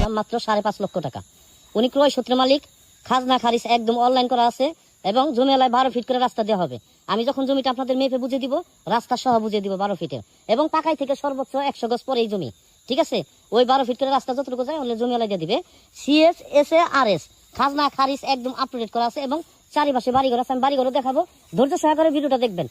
নিয়েছিলাম মাত্র 5.5 লক্ষ টাকা। উনি ক্রয় সূত্রের মালিক, খাজনা খারিজ একদম অনলাইন করা আছে এবং জমি এলাকায় 12 ফিট করে রাস্তা দেওয়া হবে। আমি যখন জমিটা আপনাদের মেপে বুঝে দিব, রাস্তা সহ বুঝে দিব 12 ফিটের, এবং পাকাই থেকে সর্বোচ্চ 100 গজ পরে এই জমি, ঠিক আছে। ওই 12 ফিট করে রাস্তা যতটুকু যায় ওই জমি এলাকা দিয়ে দিবে। CS SARS খাজনা খারিজ একদম আপডেট করা আছে এবং চারিপাশে বাড়িঘর আছে। আমি বাড়িঘর দেখাবো, ধৈর্য সহকারে ভিডিওটা দেখবেন।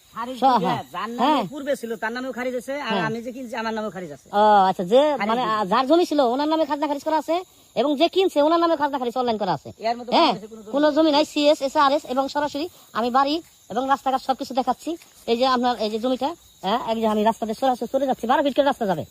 পূর্বে ছিল তার নামেও খারিজ আছে, আর আমি যে কিনছি আমার নামেও খারিজ আছে। আচ্ছা, যে মানে যার জমি ছিল ওনার নামে খাজনা খারিজ করা আছে এবং যে কিনছে ওনার নামে খাজনা খারিজ অনলাইন করা আছে। হ্যাঁ, কোনো জমি নাই। CS SARS এবং সরাসরি আমি বাড়ি এবং রাস্তাঘাট সবকিছু দেখাচ্ছি। এই যে আপনার এই যে জমিটা, হ্যাঁ, এক যে আমি রাস্তাতে সরাসরি চলে যাচ্ছি, 12 ফিট করে রাস্তা যাবে।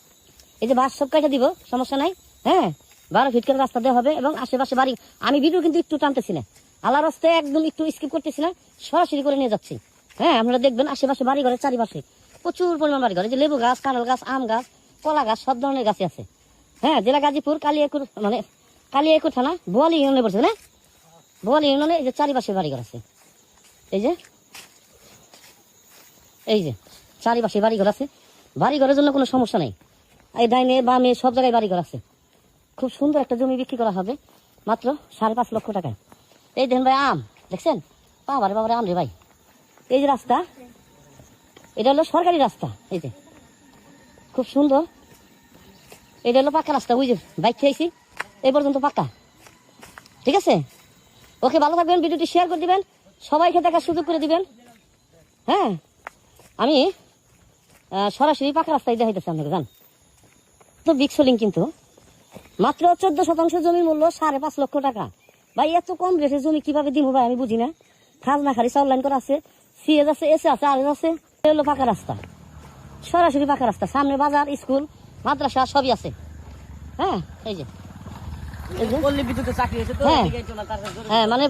এই যে বাস সব কেটে দিব, সমস্যা নাই। হ্যাঁ, 12 ফিট করে রাস্তা দেওয়া হবে এবং আশেপাশে বাড়ি। আমি ভিডিও কিন্তু একটু টানতেছি না, আল্লাহ রাস্তায় একদম একটু স্কিপ করতেছি না, সরাসরি করে নিয়ে যাচ্ছি। হ্যাঁ, আপনারা দেখবেন আশেপাশে বাড়ি ঘরের চারিপাশে প্রচুর পরিমাণ বাড়ি ঘর। এই যে লেবু গাছ, কাঁঠাল গাছ, আম গাছ, কলা গাছ, সব ধরনের গাছই আছে। হ্যাঁ, জেলা গাজীপুর, কালিয়াকুর থানা, বোয়ালি ইউনিয়নে পড়ছে না? বোয়ালি ইউনিয়নে এই যে চারিপাশে বাড়ি ঘর আছে। এই যে চারিপাশে বাড়ি ঘর আছে। বাড়ি ঘরের জন্য কোনো সমস্যা নেই। এই ডাইনে বামে সব জায়গায় বাড়ি ঘর আছে। খুব সুন্দর একটা জমি বিক্রি করা হবে মাত্র 5.5 লক্ষ টাকায়। এই দেখেন ভাই, আম দেখছেন? বাবারে বাবারে আম রে ভাই। এই যে রাস্তা, এটা হলো সরকারি রাস্তা। এই যে খুব সুন্দর, এটা হলো পাকা রাস্তা। ওই যে বাইক খেয়েছি এই পর্যন্ত পাকা, ঠিক আছে। ওকে, ভালো থাকবেন, ভিডিওটি শেয়ার করে দিবেন, সবাইকে দেখার সুযোগ করে দিবেন। হ্যাঁ, আমি সরাসরি পাকা রাস্তায় দেখাইতেছি আপনাকে, জান তো বিক্সলিং কিন্তু মাত্র 14% জমি মূল্য 5.5 লক্ষ টাকা। ভাই, এত কম রেটে জমি কিভাবে দিব ভাই আমি বুঝি না। খাজনা খারিজ অনলাইন করা আছে, CS আছে, SA আছে, আর আছে। হলো পাকা রাস্তা, সরাসরি পাকা রাস্তা, সামনে বাজার, স্কুল, মাদ্রাসা সবই আছে। হ্যাঁ, এই যে হ্যাঁ, মানে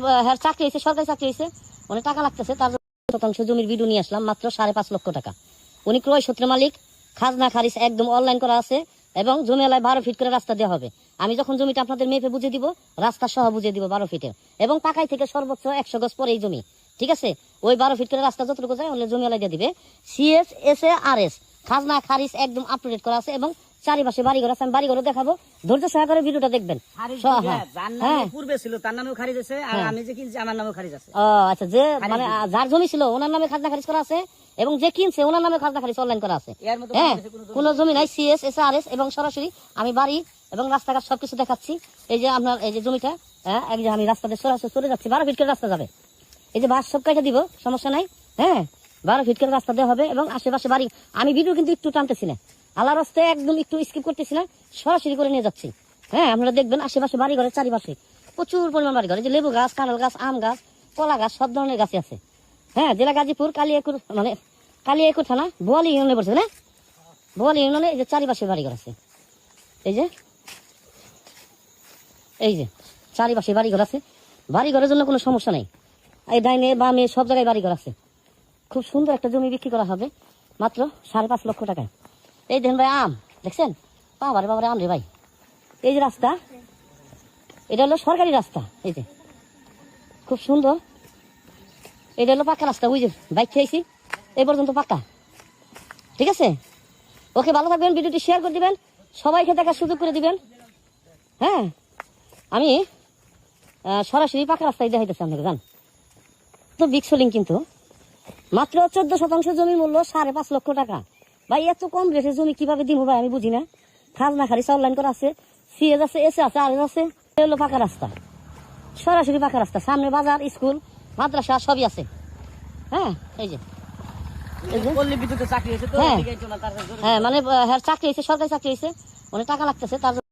চাকরি হয়েছে, সরকারি চাকরি হয়েছে, অনেক টাকা লাগতেছে, তার 14% জমির ভিডিও নিয়ে আসলাম মাত্র 5.5 লক্ষ টাকা। উনি ক্রয় সূত্রের মালিক, খাজনা খারিজ একদম অনলাইন করা আছে এবং জমি এলাকায় 12 ফিট করে রাস্তা দেওয়া হবে। আমি যখন জমিটা আপনাদের মেপে বুঝে দিব, রাস্তা সহ বুঝে দিব 12 ফিটের, এবং পাকাই থেকে সর্বোচ্চ 100 গজ পরে এই জমি, ঠিক আছে। ওই 12 ফিট করে রাস্তা যতটুকু যায় ওই জমি এলাকা দিয়ে দিবে। CS SARS খাজনা খারিজ একদম আপডেট করা আছে এবং চারিপাশে বাড়িঘর আছে। আমি বাড়িঘর দেখাবো, ধৈর্য সহকারে ভিডিওটা দেখবেন। পূর্বে ছিল তার নামেও খারিজ আছে, আর আমি যে কিনছি আমার নামেও খারিজ আছে। আচ্ছা, যে মানে যার জমি ছিল ওনার নামে খাজনা খারিজ করা আছে এবং যে কিনছে ওনার নামে খাজনা খারিজ অনলাইন করা আছে। হ্যাঁ, কোনো জমি নাই। CS SARS এবং সরাসরি আমি বাড়ি এবং রাস্তাঘাট সবকিছু দেখাচ্ছি। এই যে আপনার এই যে জমিটা, হ্যাঁ, এক যে আমি রাস্তাতে সরাসরি চলে যাচ্ছি, 12 ফিট করে রাস্তা যাবে। এই যে বাস সব কেটে দিব, সমস্যা নাই। হ্যাঁ, 12 ফিট করে রাস্তা দেওয়া হবে এবং আশেপাশে বাড়ি। আমি ভিডিও কিন্তু একটু টানতেছি না, আল্লাহ রাস্তায় একদম একটু স্কিপ করতেছি না, সরাসরি করে নিয়ে যাচ্ছি। হ্যাঁ, আপনারা দেখবেন আশেপাশে বাড়ি ঘরের চারিপাশে প্রচুর পরিমাণ বাড়ি ঘর। এই যে লেবু গাছ, কাঁঠাল গাছ, আম গাছ, কলা গাছ, সব ধরনের গাছই আছে। হ্যাঁ, জেলা গাজীপুর, কালিয়াকুর থানা, বোয়ালি ইউনিয়নে পড়ছে না? বোয়ালি ইউনিয়নে এই যে চারিপাশে বাড়ি ঘর আছে। এই যে চারিপাশে বাড়ি ঘর আছে। বাড়ি ঘরের জন্য কোনো সমস্যা নেই। এই ডাইনে বামে সব জায়গায় বাড়ি ঘর আছে। খুব সুন্দর একটা জমি বিক্রি করা হবে মাত্র 5.5 লক্ষ টাকায়। এই দেখেন ভাই, আম দেখছেন? বাবারে বাবারে আম রে ভাই। এই যে রাস্তা, এটা হলো সরকারি রাস্তা। এই যে খুব সুন্দর, এটা হলো পাকা রাস্তা। ওই যে বাইক খেয়েছি এই পর্যন্ত পাকা, ঠিক আছে। ওকে, ভালো থাকবেন, ভিডিওটি শেয়ার করে দিবেন, সবাইকে দেখার সুযোগ করে দিবেন। হ্যাঁ, আমি সরাসরি পাকা রাস্তায় দেখাইতেছি আপনাকে, জান তো বিক্সলিং কিন্তু মাত্র 14% জমির মূল্য 5.5 লক্ষ টাকা। ভাই, এত কম রেটে জমি কিভাবে দিব ভাই আমি বুঝি না। খাজনা খারিজ অনলাইন করা আছে, CS আছে, SA আছে, আর আছে। হলো পাকা রাস্তা, সরাসরি পাকা রাস্তা, সামনে বাজার, স্কুল, মাদ্রাসা সবই আছে। হ্যাঁ, এই যে চাকরি হয়েছে, হ্যাঁ, মানে চাকরি হয়েছে, সরকারি চাকরি হয়েছে, অনেক টাকা লাগতেছে, তার